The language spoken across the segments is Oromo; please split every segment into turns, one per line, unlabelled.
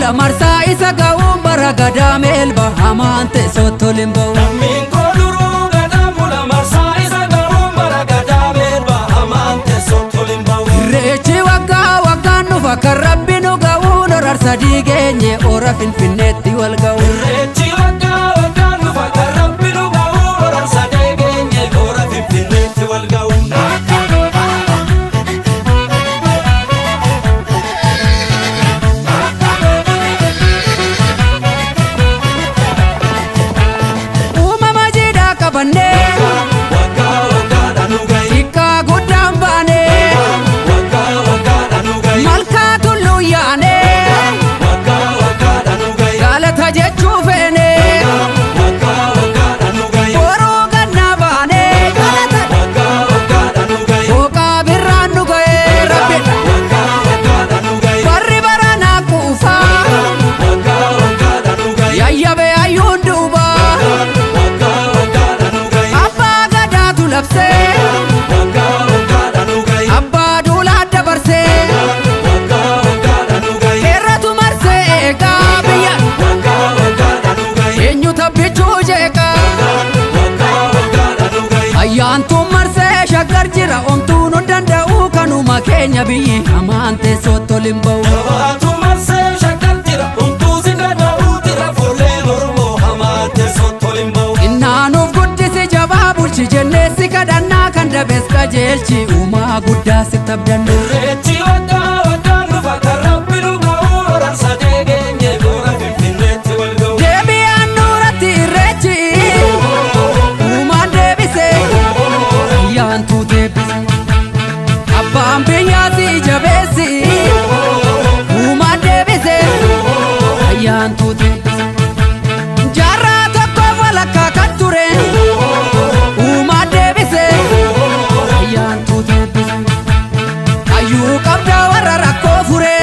mula marsaa isa ga'uun bara gadaa meelba hamaan teessoo toliin ba'u.
Lammiin koo duruu gadaa mula marsaa isa ga'uun bara gadaa meelba hamaan teessoo toliin ba'u.
Irreechi waggaa waggaan dhufa kan rabbi nu ga'uun horar sadii geenye ora Finfinneetti wal ga'u.
Irreechi waggaa waggaan dhufa kan rabbi nu ga'uun horar sadii geenye ora Finfinneetti wal ga'u. Ayyaantuun marsee shaggar jira omtuun nu danda'u kanuma keenya biyyi hamaan teessoo toliin ba'u. Ayyaantuun marsee shaggar jira omtuun si danda'u tira fuullee Oromoo hamaan teessoo toliin ba'u.
Innaanuuf guddisi jabaa bulchi jennee si kadhannaa kan dabees qajeelchi uumaa guddaa sitti abdanne.
Irreechi waggaa waggaan dhufa kan rabbi nu ga'u horar sadii geenye ora Finfinneetti wal ga'u.
Deebi'aan nuuratti irreechi uumaan deebise. Ayyaantuu deebise abbaan biyyaatti jabeessi uumaan deebise. Ayyaantuu deebise jaarraa tokkoof walakkaa kan ture uumaan deebise. Ayyaantuu deebise hayyuu qabdaa warra rakkoo fure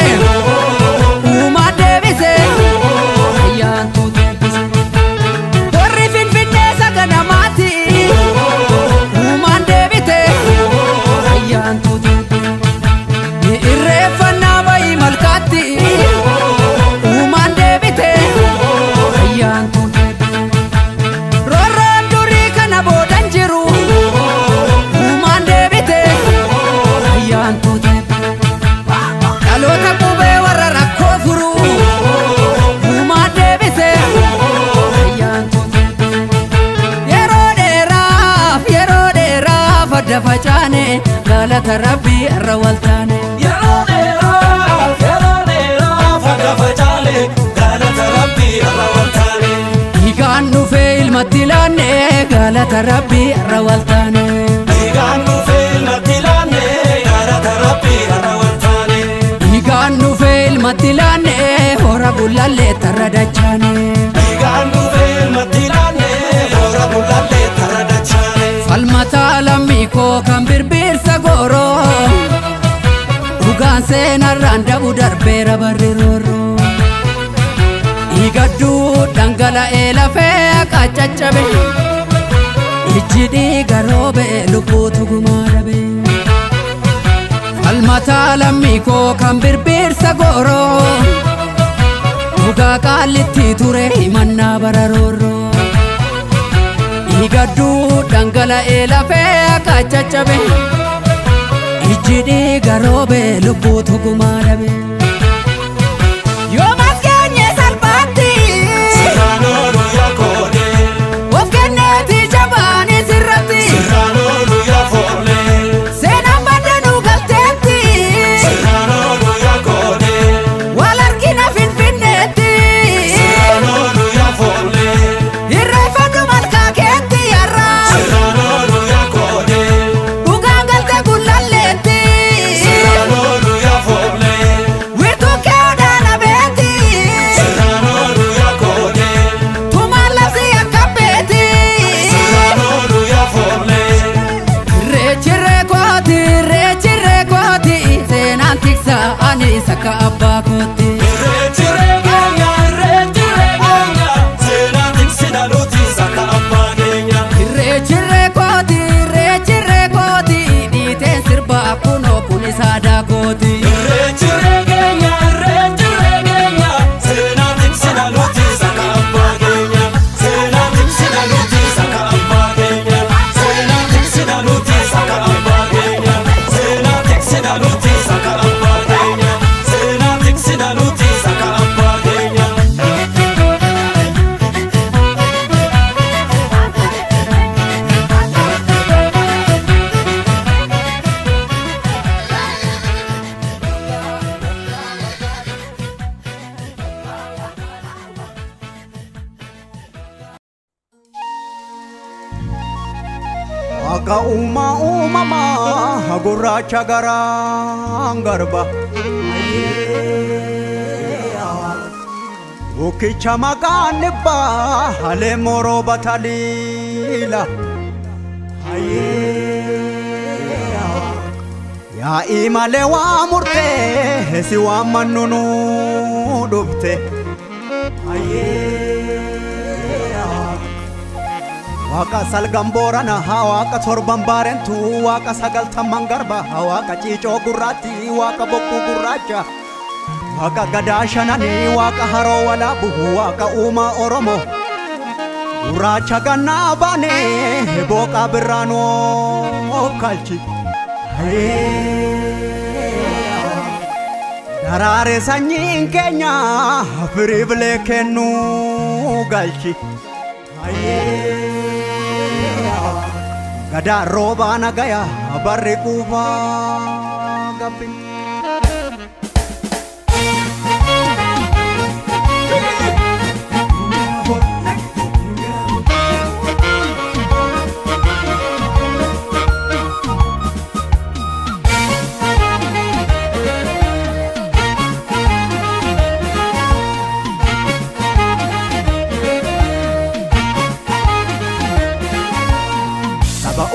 uumaan deebise. Ayyaantuu deebise warri Finfinnee saganamaatti uumaan deebite. Ayyaantuu deebise irreeffannaa bayii malkaatti uumaan deebite. Ayyaantuu deebise roorroon durii kana boodan jiru uumaan deebite. Ayyaantuu deebise dhaloota qubee warra rakkoo furu uumaan deebise. Ayyaantuu deebise yeroo dheeraaf adda facaane galata rabbii irra waltaane.
Yeroo dheeraaf adda facaane galata rabbii irra waltaane.
Dhiigaan dhufee ilmatti laanne galata rabbii irra waltaane.
Dhiigaan dhufee ilmatti laanne galata rabbii irra waltaane.
Dhiigaan dhufee ilmatti laanne hora gullallee tarra dachaane.
Dhiigaan dhufee ilmatti laanne hora gullallee tarra dachaane.
Falmataa lammii koo kan birbirsa gooroo dhugaan seenarraan dabu darbeera barri roorroo. Dhiigadduu dhangala'ee lafee qaccaccabe ijji dhiiga roobe lubbuutu gumaa dhabe. Falmataa lammii koo kan birbirsa gooroo dhugaa qaallitti ture himannaa bara roorroo. Dhiigadduu dhangala'ee lafee qaccaccabe ijji dhiiga roobe lubbuutu gumaa dhabe. Yoomas geenye salphaatti
Sirraan oolu yaa koodee
of kenneeti jabaanii sirratti
sirraan oolu yaa foollee.
seenaan baddanuu galteetti
Sirraan oolu yaa koodee
wal argina Finfinneetti.
sirraan oolu yaa foollee.
Irreeffadhu malkaa keetti yarraa
Sirraan oolu yaa koodee
dhugaan galte gullalleetti.
sirraan oolu yaa foollee.
Wiirtuu kee odaana beeti
Sirraan oolu yaa koodee
tumaan labsi akka beeti.
sirraan oolu yaa foollee.
Irreechirree kooti seenaan tiksa ani sakka abbaa kooti.
Irreechi reegeenya seenaa tiksina nuti sakka abbaa keenya.
Irreechirree kooti dhiiteen sirbaa kunoo kun isaa daakooti.
Irreechi reegeenya
Waaqa uumamaa gurraacha garaan garba Bukkicha maqaan dhibbaa halee moroo bataliila Yaa'ii malee waa murtee si waan mannunuu dhufte Waaqa salgan boorana waaqa torban baarentu waaqa sagaltamman garba waaqa ciicoo gurraatti waaqa bokkuu gurraacha Waaqa gadaa shanani waaqa haroo walaabu waaqa uumaa Oromoo Gurraacha gannaa baane booqaa birraanoo kalchi Daraare sanyiin keenya firii bilee kennuu galchi Gadaa roobaa nagaya barri quufaa gabbi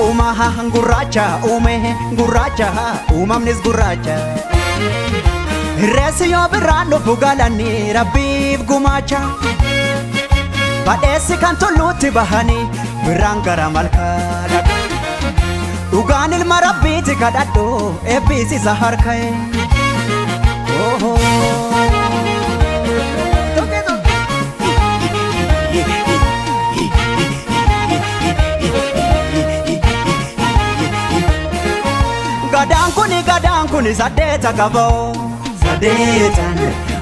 Umaha gurraacha gurraacha uumamnis gurraacha Reessi yoo birraan dhufu galanii rabbiif gumaacha Badheessi kan tulluutti bahanii birraan gara malkaa dhaqa Dhugaan ilma rabbiiti kadhadhu eebbisiisa harka'e Gadaan kuni saddeeta qaboo saddeetan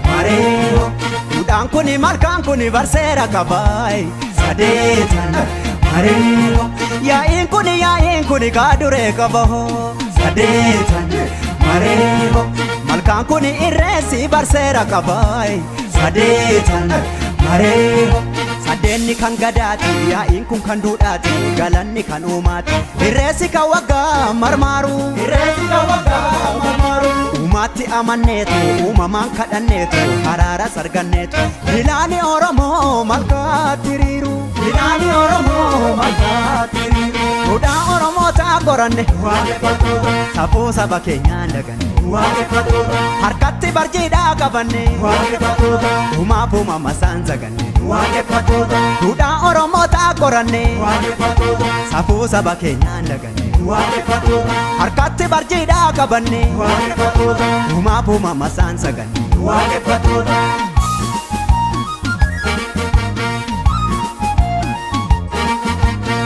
mareeho Duudhaan kuni malkaan kuni barseera qabaay saddeetan mareeho Yaa'iin kuni kaaduree qaboo saddeetan mareeho Malkaan kuni irreessi barseera qabaay saddeetan mareeho Sadeenni kan gadaati yaa'iin kun kan duudhaati galanni kan uumaati Irreessi kan waggaa marmaaru Uumaatti amanneetu uumamaan kadhanneetu haraara sarganneetu Bilaani Oromoo malkaatti hiriiru Duudhaa Oromoo ta'a qoranne safuu saba keenyaan daganne Harkatti barjiidhaa qabanne uumaaf uumama isaan zaganne Duudhaa Oromoo ta'a qoranne safuu saba keenyaan daganne Harkatti barjiidhaa qabanne uumaaf uumama isaan zaganne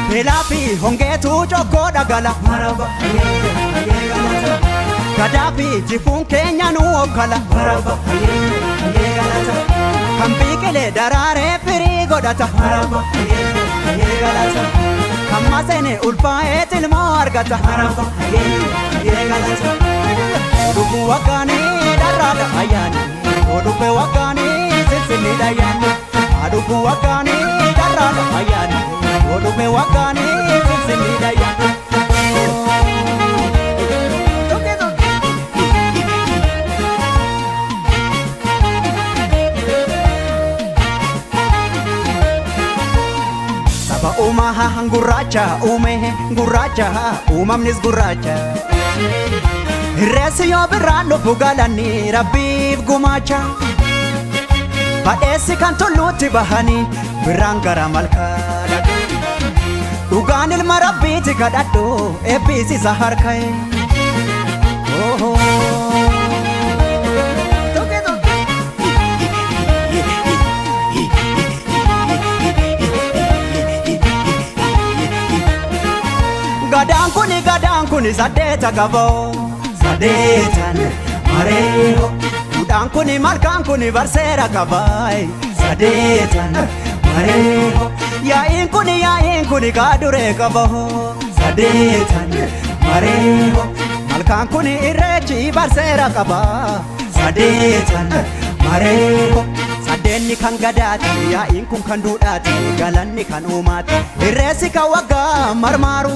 Beelaa fi hongeetu cokkoo dhagala Gadaa fi jifuun keenya nu okkala Kan biqilee daraaree firii godhata Kan maseene ulfaa'ee tilmoo argata Odubbu waggaanii dharraadha ayyaani Odubbe waggaanii silsilliidha ayyaani Adubbu waggaanii dharraadha ayyaani Odubbe waggaanii silsilliidha ayyaani Umaha gurraacha gurraacha uumamnis gurraacha Reessi yoo birraan dhufu galanii rabbiif gumaacha Badheessi kan tulluutti bahanii birraan gara malkaa dhaqa Dhugaan ilma rabbiiti kadhadhu eebbisiisa harka'e Gadaan kuni saddeeta qaboo saddeetan mareeho Duudhaan kuni malkaan kuni barseera qabaay saddeetan mareeho Yaa'iin kuni kaaduree qaboo saddeetan mareeho Malkaan kuni irreechi barseera qabaa saddeetan mareeho Addeenni kan gadaati yaa'iin kun kan duudhaati galanni kan uumaati irreessi kan waggaa marmaaru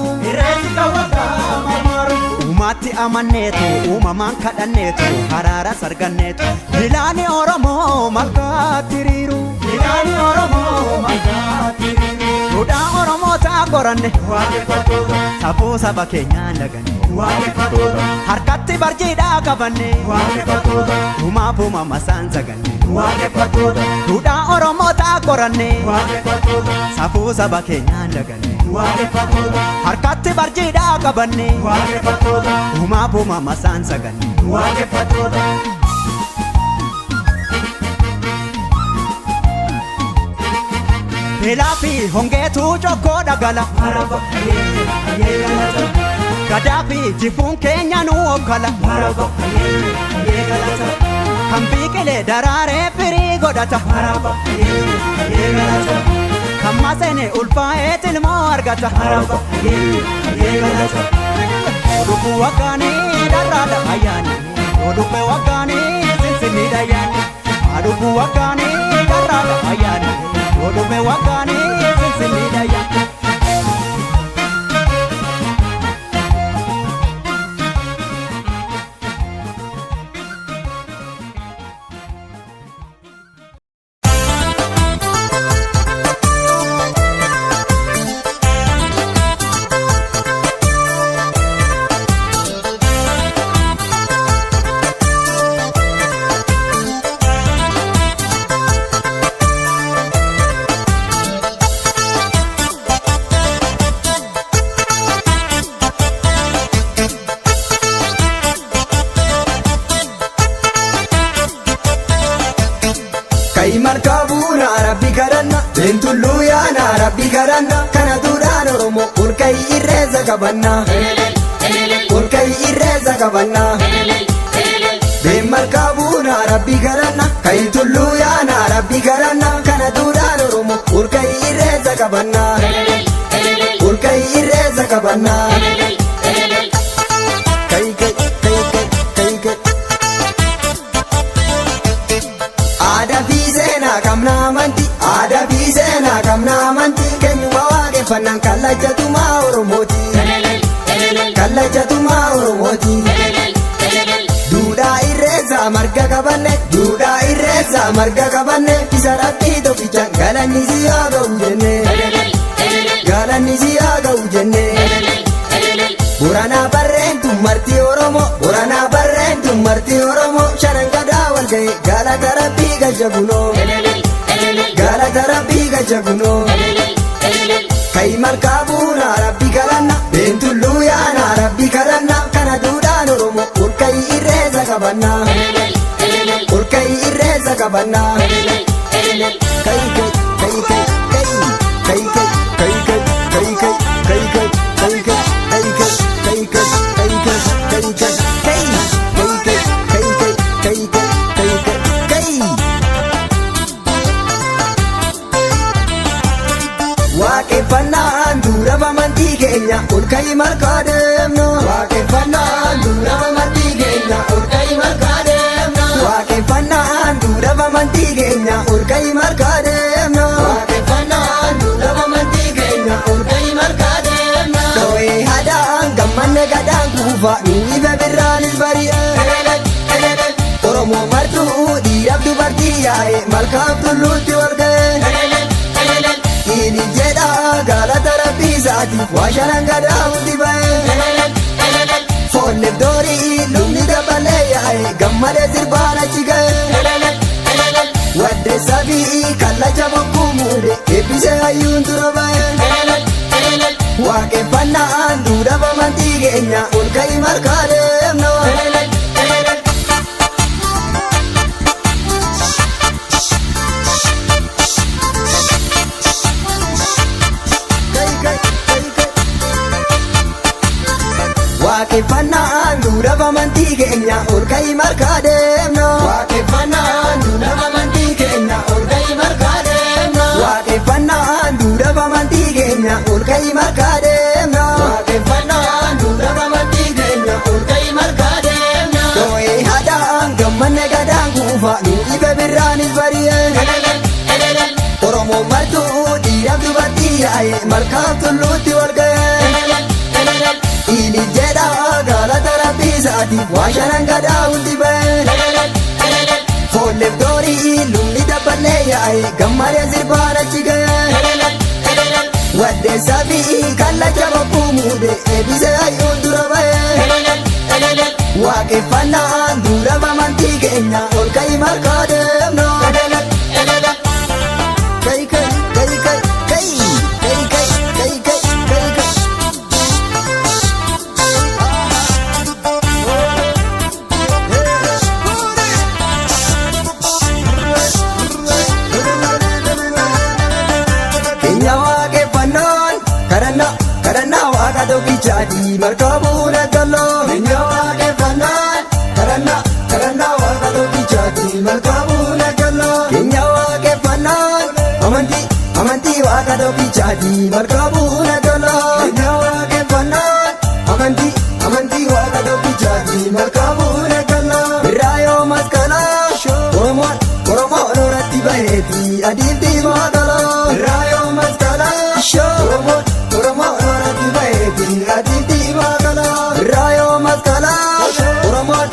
uumaatti amanneetu uumamaan kadhanneetu haraaras arganneetu bilaani Oromoo malkaatti hiriiru duudhaa Oromoo ta'a qoranne safuu saba keenyaan daganne harkatti barjiidhaa qabanne uumaaf uumama isaan saganne duudhaa Oromoo ta'a qoranne safuu saba keenyaan daganne harkatti barjiidhaa qabanne uumaaf uumama isaan saganne Beelaafi hongeetu cokkoo dhagala gadaafi jifuun keenya nu okkala kan biqilee daraaree firii godhata kan maseene ulfaa'ee tilmoo argata oduu waggaanii dharraadha ayyaani oduu waggaanii sinsinniidha ayyaani oduu waggaanii dharraadha ayyaani oduu waggaanii sinsinniidha ayyaani
Markabuna Rabbi garanna Bentullu yaana Rabbi garanna kana duudhaan Oromoo urkai irreessa qabanna urkai irreessa qabanna Ben markabuna Rabbi garanna Kaitullu yaana Rabbi garanna kana duudhaan Oromoo urkai irreessa qabanna urkai irreessa qabanna Ada fi seenaa qabna amantii keenyuma waaqeffannaan kallachatumaa Oromooti kallachatumaa Oromooti duudhaa irreessa marga qabanne duudhaa irreessa marga qabanne isa Rabbii tokkichaan galanni si haa ga'u jenne galanni si haa ga'u jenne Boranaa barreentu marti Oromoo Boranaa barreentu marti Oromoo shanan gadaa wal ga'e galata Rabbii galchagunoo galata Rabbii galchagunoo kai markabuna Rabbi galanna Bentullu yaana Rabbi galanna kana duudhaan Oromoo urkai irreessa qabanna urkai irreessa qabanna kai waaqeffannaan dura bamantii keenya urkai markaademno waaqeffannaan dura bamantii keenya urkai markaademno waaqeffannaan dura bamantii keenya urkai markaademno waaqeffannaan dura bamantii keenya urkai markaademno dho'ee hadaan gammanne gadaan kuufa miifa birraanis bari'e Oromoo martuu dhiiraaf dubartii yaa'e malkaaf tulluutti wal ga'e Ini jedha galata Rabbii isaatiif waa shanan gadaa hundi ba'e Foonne doorii lubni dabalee yaa'e gammadee sirbaan achi ga'e Waddeessaa fi kallacha bokkuu muude eebbisee hayyuun dura ba'e waaqeffannaan duudhaa bamantii keenya ol ka'ii markaa deemna waaqeffannaan duudhaa bamantii keenya ol ka'ii markaa deemna waaqeffannaan duudhaa bamantii keenya ol ka'ii markaa deemna waaqeffannaan duudhaa bamantii keenya ol ka'ii markaa deemna waaqeffannaan duudhaa bamantii keenya ol ka'ii markaa deemna dho'ee hadaan gammanne gadaan kuufa nu ife birraanis bari'e
dubatti yaa'e malkaaf tulluutti wal ga'e Ili jedha galata rabbisaatiif waa shanan gadaa hundi ba'e Foolleef doorii lulli dabballee yaa'e gammadee sirbaan achi ga'e Waddeessaa fi kallacha bokkuu muude eebisee hayyuun dura ba'e Waaqeffannaan dura amantii keenya ol ka'i markaa deemno Kai kai kai kai kai kai kai kai kai kai Kenya waaqeffannaan karannaa waaqa tokkichaati markaa bu'uura galloo Kenya waaqeffannaan karannaa waaqa tokkichaati markaa bu'uura galloo Kenya waaqeffannaan amantii waaqa tokkichaati markaa bu'uura galloo Kenya waaqeffannaan amantii waaqa tokkichaati markaa bu'uura galloo Birraa yoo masqalaa Oromoon irratti baheeti adiif diimaa galoo Birraa yoo masqalaa Oromoon irratti baheeti adiif diimaa galoo Birraa yoo masqalaa Oromoon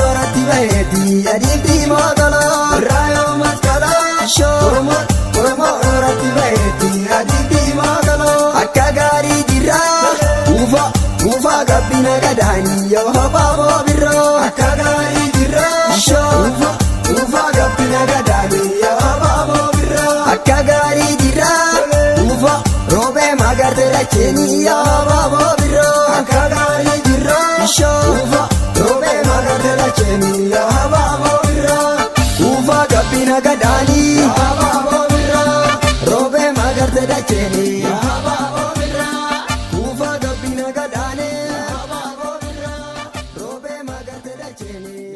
irratti baheeti adiif diimaa galoo Birraa yoo masqalaa Oromoon irratti baheeti adiif diimaa galoo Akka gaarii jirraa Uufaa gabbina gadaanii yoo habaaboo birroo Akka gaarii jirraa Uufaa gabbina gadaanii yoo habaaboo birroo Akka gaarii jirraa Roobee magarte lacheenii yoo habaaboo birroo Akka gaarii jirraa Roobee magarte lacheenii yoo habaaboo birroo Uufaa gabbina gadaanii yoo habaaboo birroo Roobee magarte lacheenii yoo habaaboo birroo Uufaa gabbina gadaanii yoo habaaboo birroo Roobee magarte lacheenii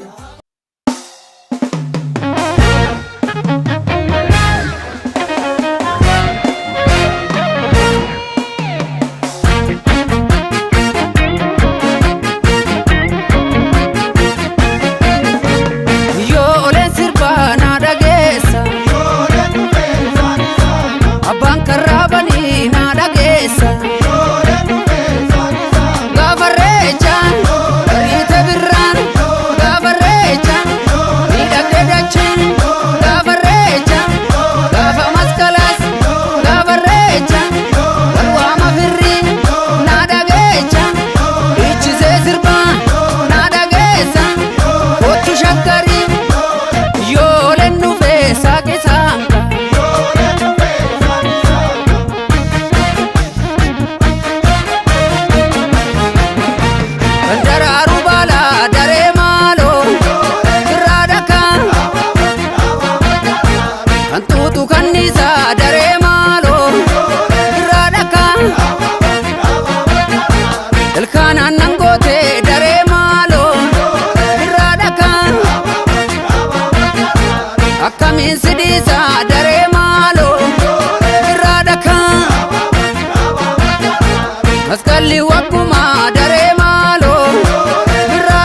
Maskalli wakkuma daree maaloo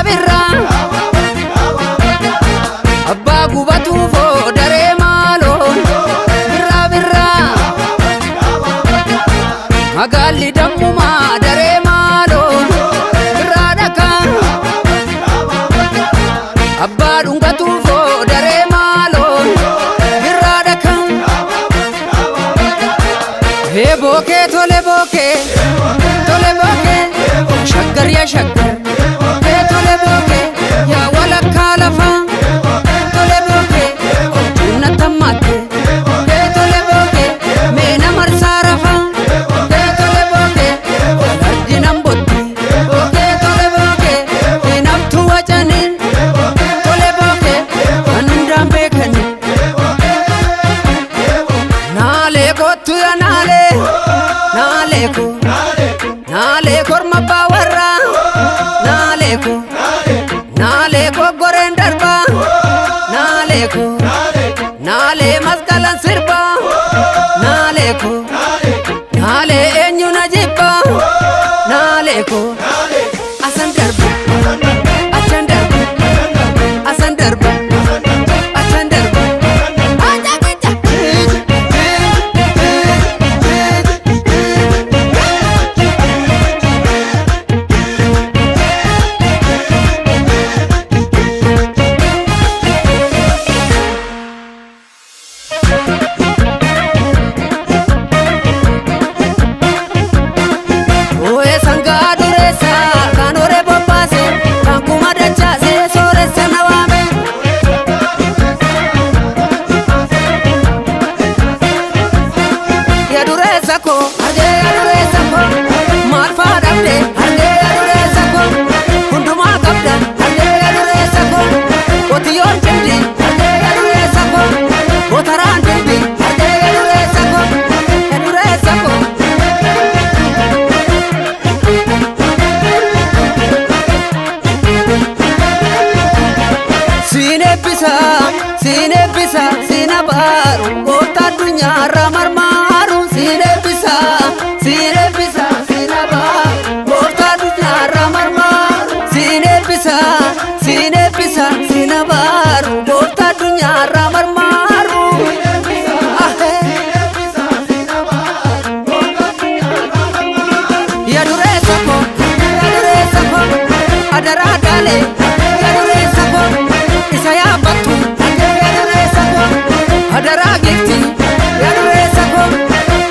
birraa Abbaa gubatuufoo daree maaloo birraa Magaalli dammumaa daree maaloo birraa Abbaa dhungatuufoo daree maaloo birraa Hee bookee tole bookee Shaggar yaa shaggar tole bookee yaa walakkaa lafaa tole bookee otuuna tammaate tole bookee meena marsaa rafaa tole bookee walardi nan botti tole bookee hinaftu wacanii tole bookee kan hundaan beekanii naalee kottu yaa naalee korma bawarra naale ko goren darba naale maskalan sirba naale enyu najibba naale ko asan darba asan darba asan darba asan darba
qabde hargee adureessa koo hundumaa qabda hargee adureessa koo qotiyyoon cimdi hargee adureessa koo motoraan dimbi hargee adureessa koo adureessa koo. Sine baru kota dunya ramar maru sine bisa sine baru kota dunya ramar maru sine bisa sine baru kota dunya ramar maru ya duresa ko adara dale ya duresa ko isaya batu adara gifti ya duresa ko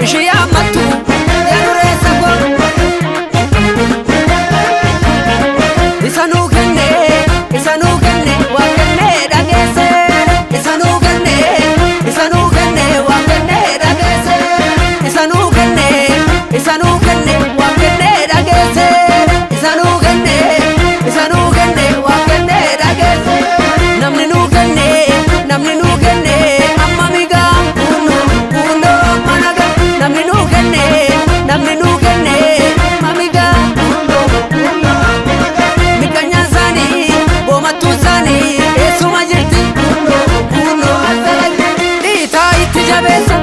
ishiya matu ya duresa ko isanu kenne wa kenne dagese isanu kenne wa kenne dagese isanu kenne wa kenne dagese isanu kenne wa kenne dagese namni nu kenne namni nu kenne mamiga mikanya zani bomatu zani esuma jirti kuno dita itti jabesa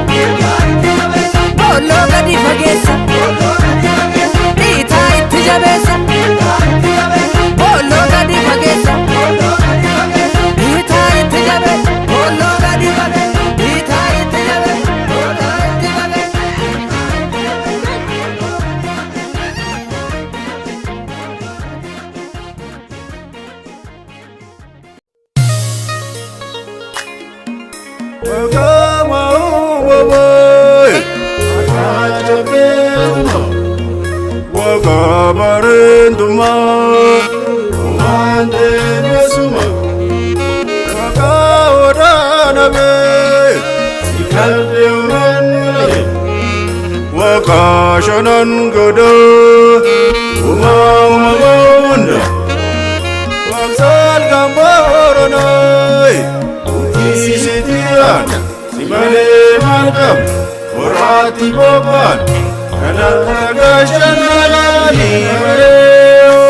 bolo gadi fagesa dita itti jabesa bolo gadi fagesa dita itti jabesa bolo gadi fagesa dita itti jabesa bolo gadi fagesa.
Wakashanan gada umawunda waksal gambaranai ukisitian simale malkam orati boban kanatagashanalani mareo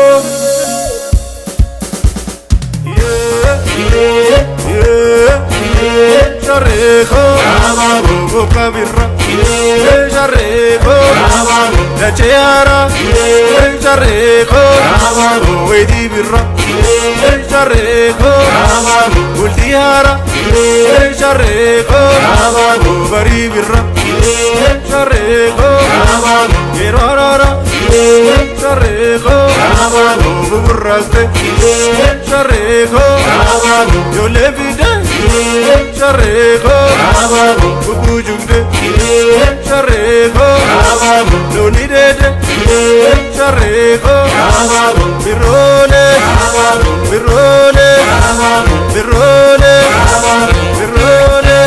Shareko Namabu Kabira Shareko Namabu Nachiara Shareko Namabu Wedibira Shareko Namabu Ultiara Shareko Namabu Baribira Shareko Namabu Gerarara Shareko Namabu Burraste Shareko Namabu Yolevide Shareko Namabu Bujungde Shareko Namabu Lonidede Shareko Namabu Birole Namabu Birole Namabu Birole Namabu Birole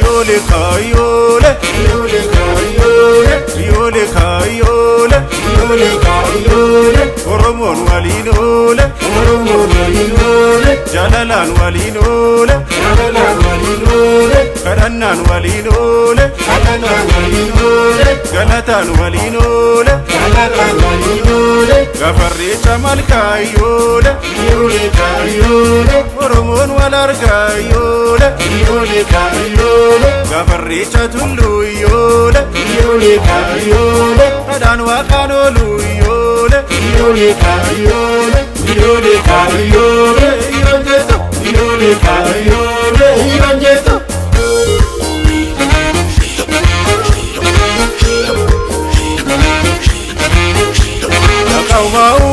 Yole kayole Yole kayole Yole kayole Yole kayole Oromon walinole Oromon walinole Jalalan walinole Jalalan walinole Karannan walinole Karannan walinole Galatan walinole Galatan walinole Gafarrecha malkayole Yole kayole Oromon walargayole Yole kayole Gafarrecha tulluyole Yole kayole Adan wakanoluyole Yole kayole Yole kayole Yonjeto Yole kayole Yonjeto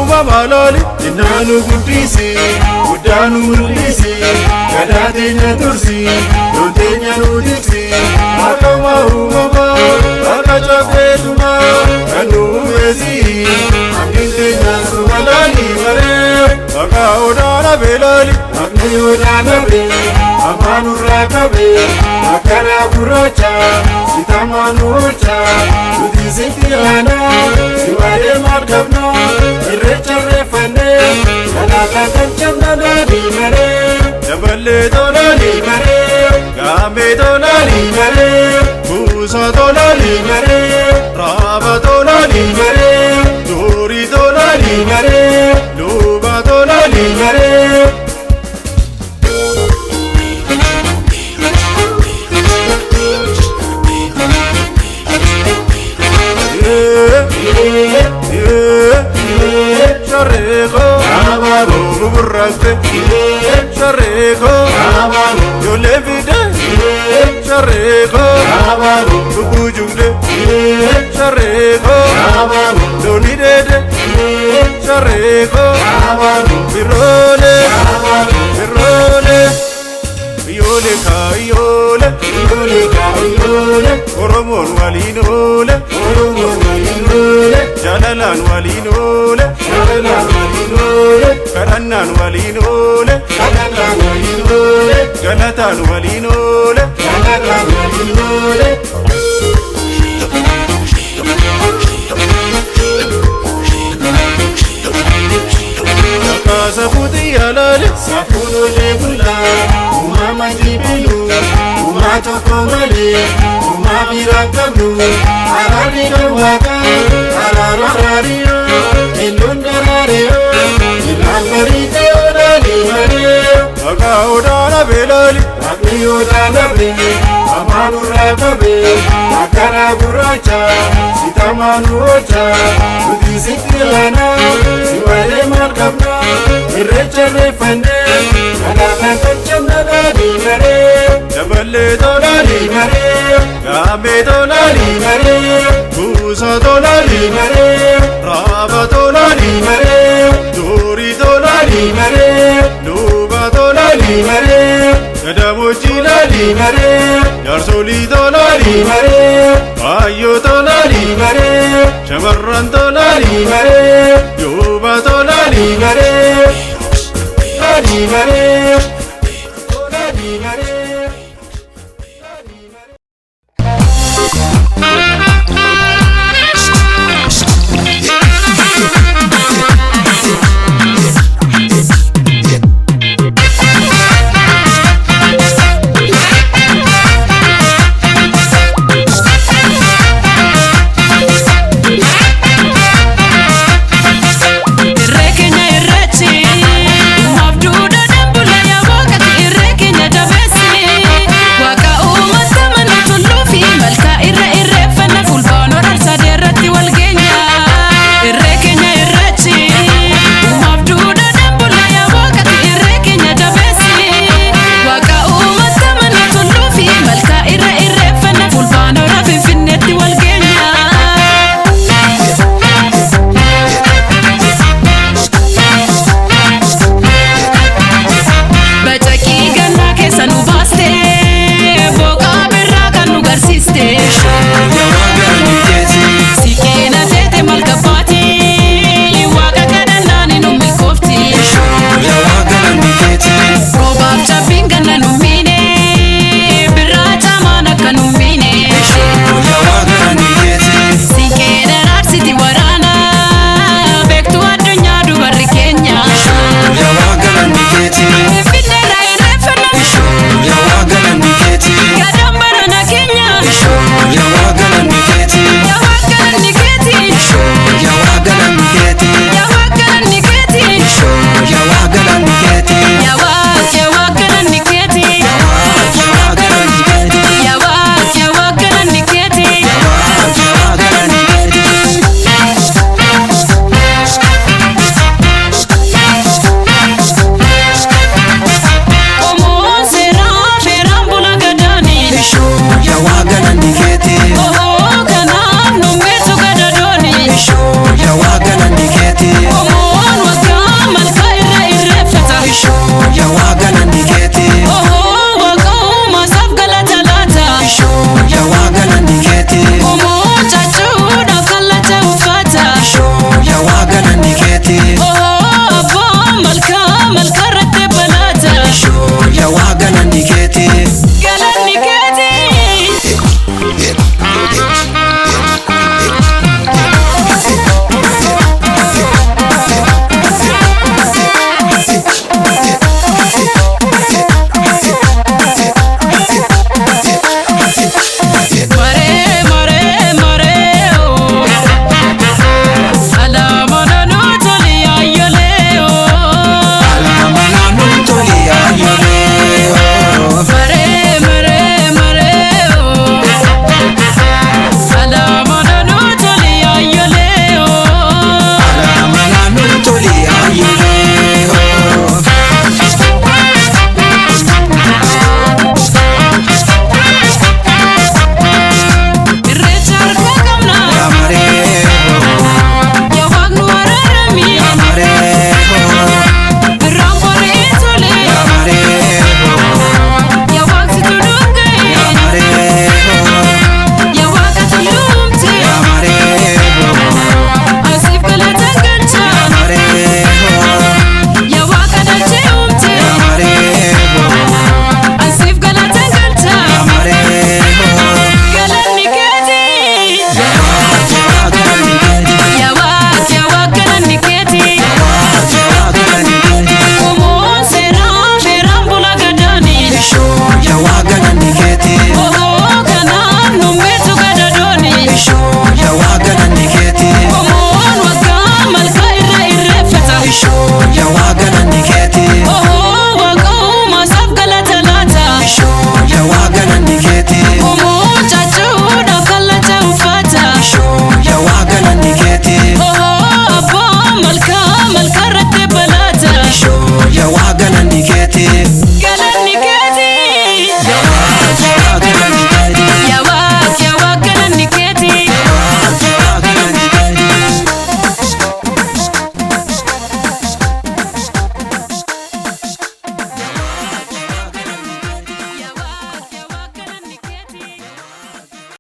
Uma maloli dinanu gudisi gudanu mulisi kadatinya tursi dotenya nudiksi akauma uma akachapetuma kanu ezi amintenya sumalani mare akaodana belali akni odana be Amanu rakabe Akara buracha Sitamanu ucha Uti sitirana Siware markabna Irrecha refane Kanaka kanchamna nadi mare Jaballe tola li mare Game tola li mare Musa tola li mare Rava tola li mare Dori tola li mare Luba tola li mare Shareko, Amaro, Burraste, Shareko, Amaro, Yolevide, Shareko, Amaro, Bujunde, Shareko, Amaro, Donide, Shareko, Amaro, Pirole, Pirole, Yole Kayole, Yole Kayole, Oromon Walinole, Oromon Walinole, Jalalan Walinole, Jalalan Walinole, Karanan Walinole, Karanan Walinole, Galatan Walinole, Galatan Walinole. Safuti alale, safuno lebula, umama jibilu, umato komale, umabirakabu, arari waka, ararario, indundarario, ilangarite odali mare, aga odala belali, agni odala be, amanu rakabe, akara buracha, sitamanu ocha, udi sitilana, siwale markabna. Irrecha refane, kanaka kanchamna nadi mare. Jaballe tola li mare, game tola li mare, Musa tola li mare, Rava tola li mare, Dori tola li mare, Luba tola li mare, Gadamochi la li mare, Yarsoli tola li mare, Ayo tola li mare, Shamarran tola li mare, Yuba tola li mare. Mare, mare, mare.